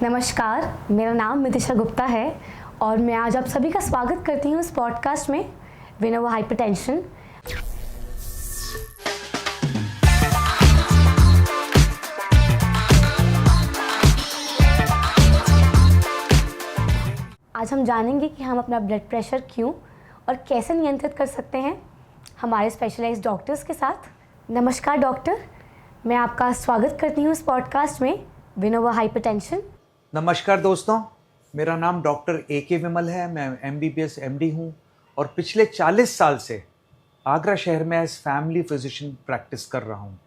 नमस्कार, मेरा नाम मितिशा गुप्ता है और मैं आज आप सभी का स्वागत करती हूँ इस पॉडकास्ट में विनो हाइपरटेंशन। आज हम जानेंगे कि हम अपना ब्लड प्रेशर क्यों और कैसे नियंत्रित कर सकते हैं हमारे स्पेशलाइज्ड डॉक्टर्स के साथ। नमस्कार डॉक्टर, मैं आपका स्वागत करती हूँ इस पॉडकास्ट में विनो हाइपरटेंशन। नमस्कार दोस्तों, मेरा नाम डॉक्टर ए.के. विमल है। मैं MBBS MD हूँ और पिछले 40 साल से आगरा शहर में एज फैमिली फिजिशियन प्रैक्टिस कर रहा हूँ।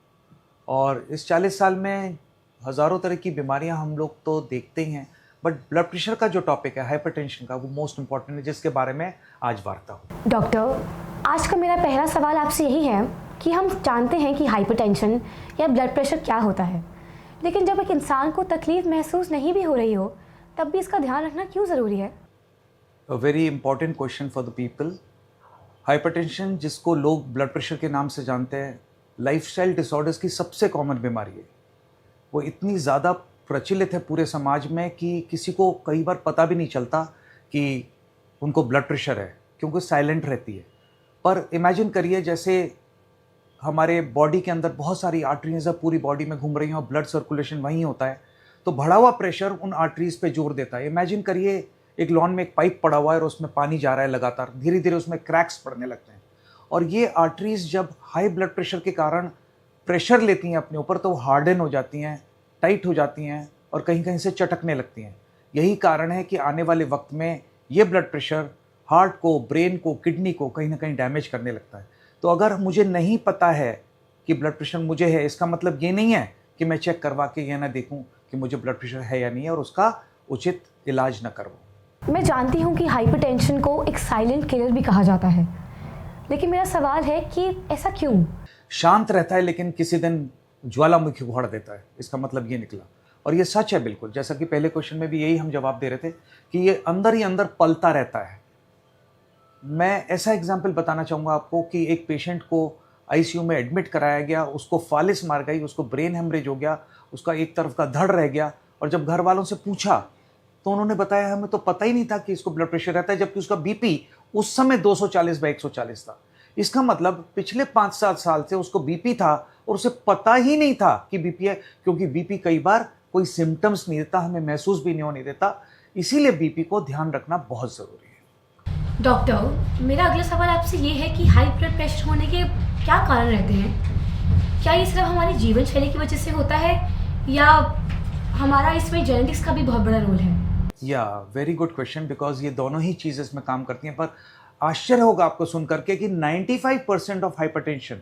और इस 40 साल में हज़ारों तरह की बीमारियाँ हम लोग तो देखते ही हैं, बट ब्लड प्रेशर का जो टॉपिक है हाइपरटेंशन का, वो मोस्ट इम्पॉर्टेंट है, जिसके बारे में आज वार्ता हो। डॉक्टर, आज का मेरा पहला सवाल आपसे यही है कि हम जानते हैं कि हाइपरटेंशन या ब्लड प्रेशर क्या होता है, लेकिन जब एक इंसान को तकलीफ महसूस नहीं भी हो रही हो तब भी इसका ध्यान रखना क्यों ज़रूरी है? अ very important question for the people. Hypertension, जिसको लोग ब्लड प्रेशर के नाम से जानते हैं, लाइफस्टाइल डिसऑर्डर्स की सबसे कॉमन बीमारी है। वो इतनी ज़्यादा प्रचलित है पूरे समाज में कि किसी को कई बार पता भी नहीं चलता कि उनको ब्लड प्रेशर है, क्योंकि साइलेंट रहती है। पर इमेजिन करिए जैसे हमारे बॉडी के अंदर बहुत सारी आर्टरीज पूरी बॉडी में घूम रही हैं और ब्लड सर्कुलेशन वहीं होता है, तो बढ़ा हुआ प्रेशर उन आर्टरीज पे जोर देता है। इमेजिन करिए एक लॉन में एक पाइप पड़ा हुआ है और उसमें पानी जा रहा है लगातार, धीरे धीरे उसमें क्रैक्स पड़ने लगते हैं। और ये आर्टरीज जब हाई ब्लड प्रेशर के कारण प्रेशर लेती हैं अपने ऊपर, तो वो हार्डन हो जाती हैं, टाइट हो जाती हैं और कहीं कहीं से चटकने लगती हैं। यही कारण है कि आने वाले वक्त में ये ब्लड प्रेशर हार्ट को, ब्रेन को, किडनी को कहीं ना कहीं डैमेज करने लगता है। तो अगर मुझे नहीं पता है कि ब्लड प्रेशर मुझे है, इसका मतलब ये नहीं है कि मैं चेक करवा के ये ना देखूं कि मुझे ब्लड प्रेशर है या नहीं है और उसका उचित इलाज न करवाऊं। मैं जानती हूँ कि हाइपरटेंशन को एक साइलेंट किलर भी कहा जाता है, लेकिन मेरा सवाल है कि ऐसा क्यों? शांत रहता है लेकिन किसी दिन ज्वालामुखी उखाड़ देता है, इसका मतलब ये निकला। और ये सच है बिल्कुल, जैसा कि पहले क्वेश्चन में भी यही हम जवाब दे रहे थे कि ये अंदर ही अंदर पलता रहता है। मैं ऐसा एग्जाम्पल बताना चाहूँगा आपको कि एक पेशेंट को ICU में एडमिट कराया गया, उसको फालिस मार गई, उसको ब्रेन हेमरेज हो गया, उसका एक तरफ का धड़ रह गया। और जब घर वालों से पूछा तो उन्होंने बताया हमें तो पता ही नहीं था कि इसको ब्लड प्रेशर रहता है, जबकि उसका BP उस समय 240/140 था। इसका मतलब पिछले 5-7 साल से उसको BP था और उसे पता ही नहीं था कि BP है, क्योंकि BP कई बार कोई सिम्टम्स नहीं देता, हमें महसूस भी नहीं होने देता। इसीलिए BP को ध्यान रखना बहुत ज़रूरी है। डॉक्टर, मेरा अगला सवाल आपसे ये है कि हाई ब्लड प्रेशर होने के क्या कारण रहते हैं? क्या ये सिर्फ हमारी जीवन शैली की वजह से होता है या हमारा इसमें जेनेटिक्स का भी बहुत बड़ा रोल है? या वेरी गुड क्वेश्चन, बिकॉज ये दोनों ही चीज़ें इसमें काम करती हैं। पर आश्चर्य होगा आपको सुन करके कि 95% ऑफ हाइपरटेंशन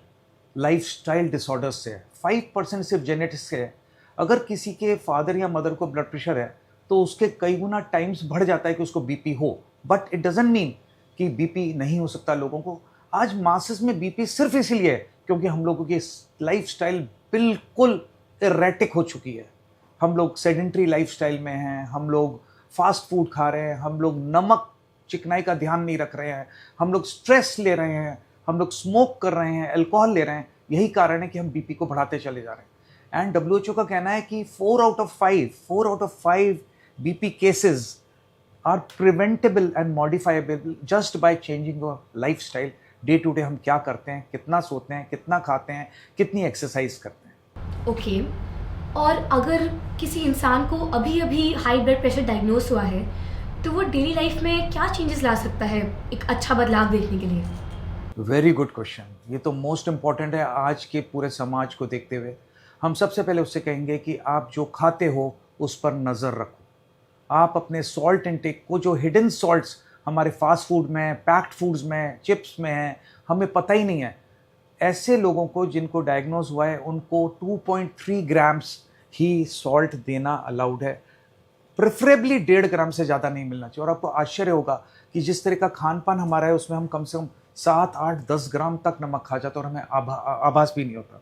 लाइफस्टाइल डिसऑर्डर्स से है, 5% सिर्फ जेनेटिक्स से है। अगर किसी के फादर या मदर को ब्लड प्रेशर है तो उसके कई गुना टाइम्स बढ़ जाता है कि उसको BP हो, बट इट डजंट मीन कि BP नहीं हो सकता लोगों को। आज मासेस में BP सिर्फ इसीलिए है क्योंकि हम लोगों की लाइफस्टाइल बिल्कुल इरेटिक हो चुकी है। हम लोग सेडेंट्री लाइफस्टाइल में हैं, हम लोग फास्ट फूड खा रहे हैं, हम लोग नमक चिकनाई का ध्यान नहीं रख रहे हैं, हम लोग स्ट्रेस ले रहे हैं, हम लोग स्मोक कर रहे हैं, अल्कोहल ले रहे हैं। यही कारण है कि हम BP को बढ़ाते चले जा रहे हैं। एंड WHO का कहना है कि 4 out of 5 BP cases are preventable and modifiable just by changing your lifestyle। Day to day हम क्या करते हैं, कितना सोते हैं, कितना खाते हैं, कितनी एक्सरसाइज करते हैं। ओके, और अगर किसी इंसान को अभी अभी हाई ब्लड प्रेशर डायग्नोस हुआ है तो वो डेली लाइफ में क्या चेंजेस ला सकता है एक अच्छा बदलाव देखने के लिए? Very good question. ये तो मोस्ट इम्पॉर्टेंट है आज के पूरे समाज को देखते हुए। हम सबसे पहले उससे कहेंगे कि आप जो खाते हो उस पर नज़र रखो। आप अपने सॉल्ट इंटेक को, जो हिडन सॉल्ट्स हमारे फास्ट फूड में, पैक्ड फूड्स में, चिप्स में हैं, हमें पता ही नहीं है। ऐसे लोगों को जिनको डायग्नोज हुआ है उनको 2.3 ग्राम्स ही सॉल्ट देना अलाउड है। प्रेफरेबली 1.5 ग्राम से ज़्यादा नहीं मिलना चाहिए। और आपको आश्चर्य होगा कि जिस तरह का खान पान हमारा है उसमें हम कम से कम 7, 8, 10 ग्राम तक नमक खा जाते हैं और हमें आभास भी नहीं होता।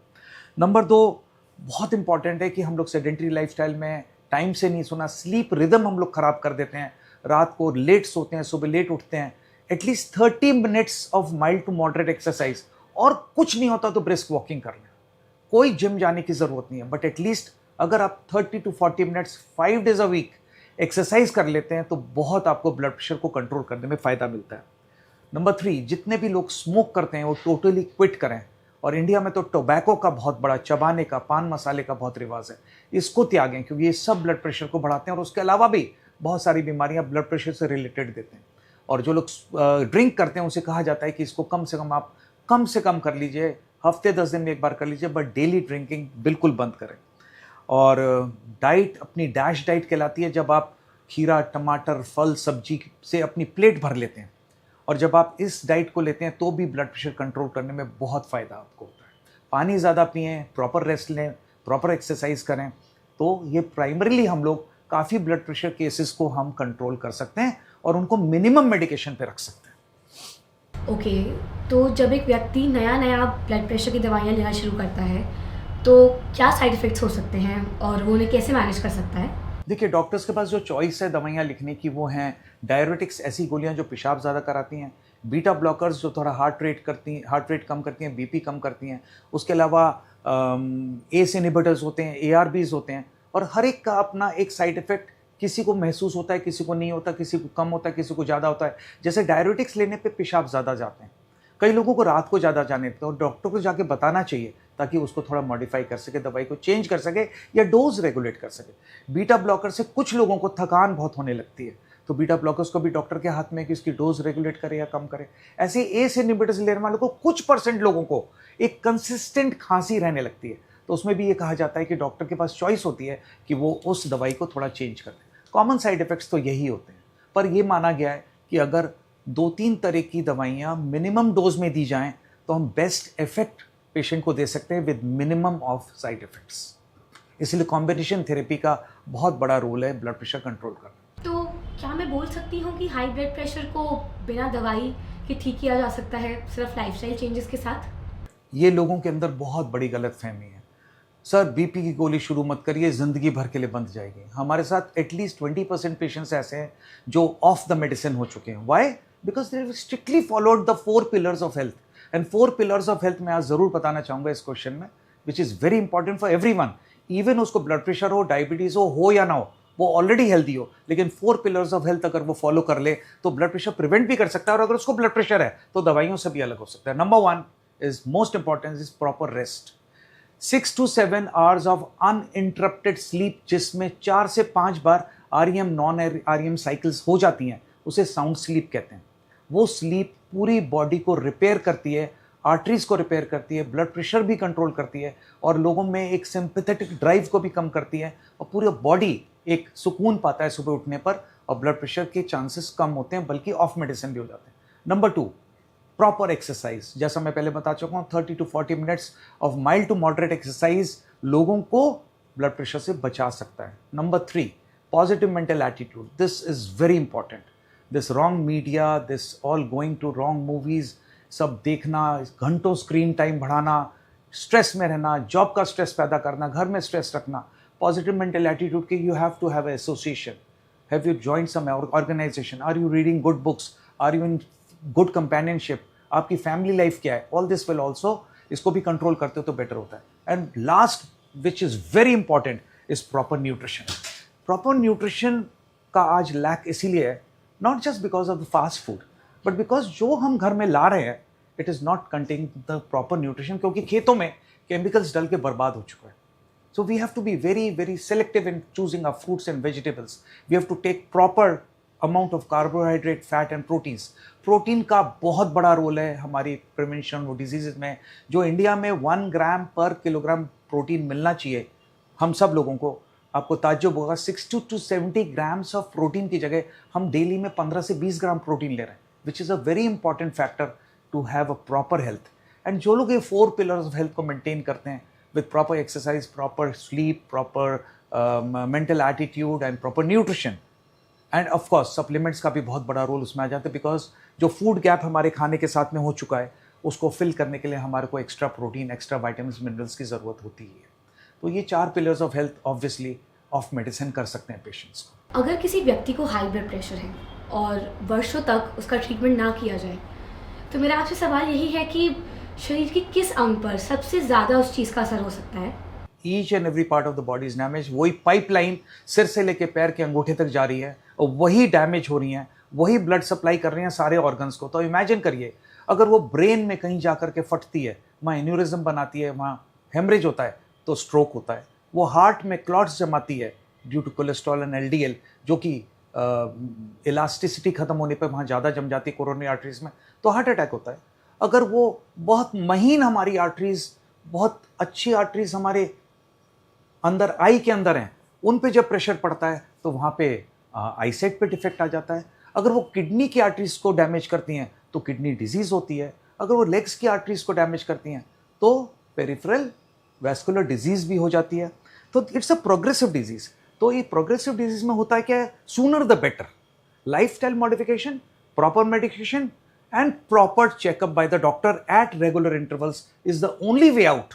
नंबर 2, बहुत इंपॉर्टेंट है कि हम लोग सेडेंट्री लाइफस्टाइल में टाइम से नहीं सोना, स्लीप रिदम हम लोग ख़राब कर देते हैं, रात को लेट सोते हैं, सुबह लेट उठते हैं। At least 30 minutes of mild to moderate exercise, और कुछ नहीं होता तो ब्रिस्क वॉकिंग कर लें। कोई जिम जाने की ज़रूरत नहीं है, बट एटलीस्ट अगर आप 30 to 40 minutes 5 days a week exercise कर लेते हैं तो बहुत आपको ब्लड प्रेशर को कंट्रोल करने में फ़ायदा मिलता है। नंबर 3, जितने भी लोग स्मोक करते हैं वो टोटली क्विट करें। और इंडिया में तो टोबैको का बहुत बड़ा, चबाने का, पान मसाले का बहुत रिवाज है, इसको त्यागें क्योंकि ये सब ब्लड प्रेशर को बढ़ाते हैं और उसके अलावा भी बहुत सारी बीमारियां ब्लड प्रेशर से रिलेटेड देते हैं। और जो लोग ड्रिंक करते हैं उसे कहा जाता है कि इसको कम से कम आप कम से कम कर लीजिए, हफ्ते 10 दिन में एक बार कर लीजिए, बट डेली ड्रिंकिंग बिल्कुल बंद करें। और डाइट अपनी डैश डाइट कहलाती है जब आप खीरा, टमाटर, फल, सब्जी से अपनी प्लेट भर लेते हैं। और जब आप इस डाइट को लेते हैं तो भी ब्लड प्रेशर कंट्रोल करने में बहुत फ़ायदा आपको होता है। पानी ज़्यादा पिएं, प्रॉपर रेस्ट लें, प्रॉपर एक्सरसाइज करें, तो ये प्राइमरीली हम लोग काफ़ी ब्लड प्रेशर केसेस को हम कंट्रोल कर सकते हैं और उनको मिनिमम मेडिकेशन पे रख सकते हैं। ओके, तो जब एक व्यक्ति नया नया ब्लड प्रेशर की दवाइयाँ लेना शुरू करता है तो क्या साइड इफ़ेक्ट्स हो सकते हैं और वो उन्हें कैसे मैनेज कर सकता है? देखिए, डॉक्टर्स के पास जो चॉइस है दवाइयाँ लिखने की वो हैं डायरेटिक्स, ऐसी गोलियाँ जो पेशाब ज़्यादा कराती हैं, बीटा ब्लॉकर्स जो थोड़ा हार्ट रेट कम करती हैं, बीपी कम करती हैं, उसके अलावा एस इनहिबिटर्स होते हैं, एआरबीज होते हैं, और हर एक का अपना एक साइड इफेक्ट किसी को महसूस होता है, किसी को नहीं होता, किसी को कम होता है, किसी को ज़्यादा होता है। जैसे डायरेटिक्स लेने पे पेशाब ज़्यादा जाते हैं, कई लोगों को रात को ज़्यादा जाने देते हैं और डॉक्टर को जाके बताना चाहिए ताकि उसको थोड़ा मॉडिफाई कर सके, दवाई को चेंज कर सके या डोज रेगुलेट कर सके। बीटा ब्लॉकर से कुछ लोगों को थकान बहुत होने लगती है, तो बीटा ब्लॉकर्स को भी डॉक्टर के हाथ में कि इसकी डोज रेगुलेट करे या कम करे। ऐसे एस इनहिबिटर्स लेने वालों को कुछ % लोगों को एक कंसिस्टेंट खांसी रहने लगती है, तो उसमें भी ये कहा जाता है कि डॉक्टर के पास चॉइस होती है कि वो उस दवाई को थोड़ा चेंज कर दे। कॉमन साइड इफेक्ट्स तो यही होते हैं, पर ये माना गया है कि अगर 2-3 तरह की दवाइयाँ मिनिमम डोज में दी जाएं तो हम बेस्ट इफेक्ट पेशेंट को दे सकते हैं with minimum of side effects. इसलिए कॉम्बिनेशन थेरेपी का बहुत बड़ा रोल है ब्लड प्रेशर कंट्रोल करना। तो क्या मैं बोल सकती हूँ कि हाई ब्लड प्रेशर को बिना दवाई के ठीक किया जा सकता है, सिर्फ लाइफस्टाइल चेंजेस के साथ? ये लोगों के अंदर बहुत बड़ी गलतफहमी है। सर, बीपी की गोली शुरू मत करिए, ज़िंदगी भर के लिए बंद जाएगी। हमारे साथ एटलीस्ट 20% पेशेंट्स ऐसे हैं जो ऑफ द मेडिसिन हो चुके हैं। Why? Because they have strictly followed the 4 pillars of health. And 4 pillars of health मैं आज ज़रूर बताना चाहूँगा इस क्वेश्चन में, which is very important for everyone. Even उसको ब्लड प्रेशर हो, डायबिटीज़ हो या ना हो, वो ऑलरेडी हेल्दी हो, लेकिन 4 पिलर्स ऑफ हेल्थ अगर वो फॉलो कर ले तो ब्लड प्रेशर प्रिवेंट भी कर सकता है, और अगर उसको ब्लड प्रेशर है तो दवाइयों से भी अलग हो सकता है। Number 1 is most important is proper rest. 6 to 7 hours of uninterrupted sleep, जिसमें 4 से 5 बार आरईएम नॉन आरईएम साइकिल्स हो जाती हैं, उसे साउंड स्लीप कहते हैं। वो स्लीप पूरी बॉडी को रिपेयर करती है, आर्टरीज को रिपेयर करती है, ब्लड प्रेशर भी कंट्रोल करती है, और लोगों में एक सिंपैथेटिक ड्राइव को भी कम करती है, और पूरी बॉडी एक सुकून पाता है सुबह उठने पर, और ब्लड प्रेशर के चांसेस कम होते हैं, बल्कि ऑफ मेडिसिन भी हो जाते हैं। Number 2, proper exercise. जैसा मैं पहले बता चुका हूँ, 30 to 40 minutes of mild to moderate exercise लोगों को ब्लड प्रेशर से बचा सकता है। Number 3, positive mental attitude. This is very important. This wrong media, this all going to wrong movies, सब देखना, घंटों स्क्रीन टाइम बढ़ाना, स्ट्रेस में रहना, जॉब का स्ट्रेस पैदा करना, घर में स्ट्रेस रखना। पॉजिटिव मेंटल एटीट्यूड के you have to have association. Have you joined some organisation? Are you reading good books? Are you in good companionship? आपकी फैमिली लाइफ क्या है? ऑल दिस विल ऑल्सो, इसको भी कंट्रोल करते हो तो बेटर होता है। And last which is very important is proper nutrition. Proper nutrition का आज लैक इसीलिए है, not just because of the fast food, but because जो हम घर में ला रहे हैं it is not containing the proper nutrition, क्योंकि खेतों में केमिकल्स डल के बर्बाद हो चुका है। So we have to be very, very selective in choosing our fruits and vegetables. We have to take proper amount of carbohydrate, fat and proteins. Protein का बहुत बड़ा रोल है हमारी प्रिवेंशन और डिजीज़ में। जो इंडिया में 1 ग्राम पर किलोग्राम प्रोटीन मिलना चाहिए हम सब लोगों को, आपको ताज्जुब होगा 60 to 70 ग्राम्स ऑफ प्रोटीन की जगह हम डेली में 15 से 20 ग्राम प्रोटीन ले रहे हैं, which is a very important factor to have a proper health. And जो लोग ये 4 पिलर्स ऑफ हेल्थ को मेंटेन करते हैं with proper exercise, proper sleep, proper mental attitude and proper nutrition, and of course supplements का भी बहुत बड़ा रोल उसमें आ जाता है, बिकॉज जो फूड गैप हमारे खाने के साथ में हो चुका है उसको फिल करने के लिए हमारे को extra protein, extra vitamin, minerals की ज़रूरत होती है। तो ये 4 pillars of health obviously of medicine कर सकते हैं पेशेंट्स को। अगर किसी व्यक्ति को हाई ब्लड प्रेशर है और वर्षों तक उसका ट्रीटमेंट ना किया जाए, तो मेरा आपसे सवाल यही है कि शरीर के किस अंग पर सबसे ज़्यादा उस चीज़ का असर हो सकता है? Each and every part of the body is damage. वही पाइपलाइन सिर से लेके पैर के अंगूठे तक जा रही है और वही डैमेज हो रही हैं, वही ब्लड सप्लाई कर रही हैं सारे ऑर्गन्स को। तो इमेजिन करिए अगर वो ब्रेन में कहीं जा कर के फटती है, वहाँ एन्यूरिज्म बनाती है, वहाँ हेमरेज होता है तो स्ट्रोक होता है। वो हार्ट में क्लॉट्स जमाती है due to cholesterol and LDL, जो कि इलास्टिसिटी खत्म होने पर वहाँ ज़्यादा जम जाती है कोरोनरी आर्टरीज में, तो हार्ट अटैक होता है। अगर वो बहुत महीन हमारी आर्टरीज, बहुत अच्छी आर्टरीज हमारे अंदर आई के अंदर हैं, उन पे जब प्रेशर पड़ता है तो वहाँ पे आईसाइट पे डिफेक्ट आ जाता है। अगर वो किडनी की आर्टरीज को डैमेज करती हैं तो किडनी डिजीज होती है। अगर वो लेग्स की आर्टरीज को डैमेज करती हैं तो पेरिफेरल वैस्कुलर डिजीज भी हो जाती है। तो इट्स अ प्रोग्रेसिव डिजीज। तो ये प्रोग्रेसिव डिजीज में होता है क्या है, sooner the better. Lifestyle modification, proper medication and proper checkup by the doctor at regular intervals is the only way out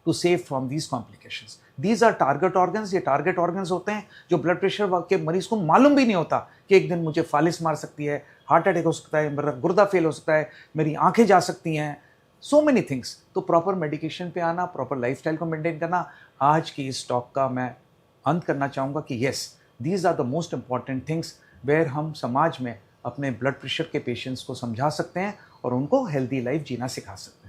to save from these complications. These are target organs. ये target organs होते हैं जो blood pressure के मरीज को मालूम भी नहीं होता कि एक दिन मुझे फालिस मार सकती है, हार्ट अटैक हो सकता है, मेरा गुर्दा फेल हो सकता है, मेरी आंखें जा सकती हैं, सो मेनी थिंग्स। तो प्रॉपर मेडिकेशन पे आना, प्रॉपर लाइफस्टाइल को मेंटेन करना। आज की इस टॉक का मैं अंत करना चाहूँगा कि yes, these are the most important things where हम समाज में अपने ब्लड प्रेशर के पेशेंट्स को समझा सकते हैं और उनको हेल्दी लाइफ जीना सिखा सकते हैं।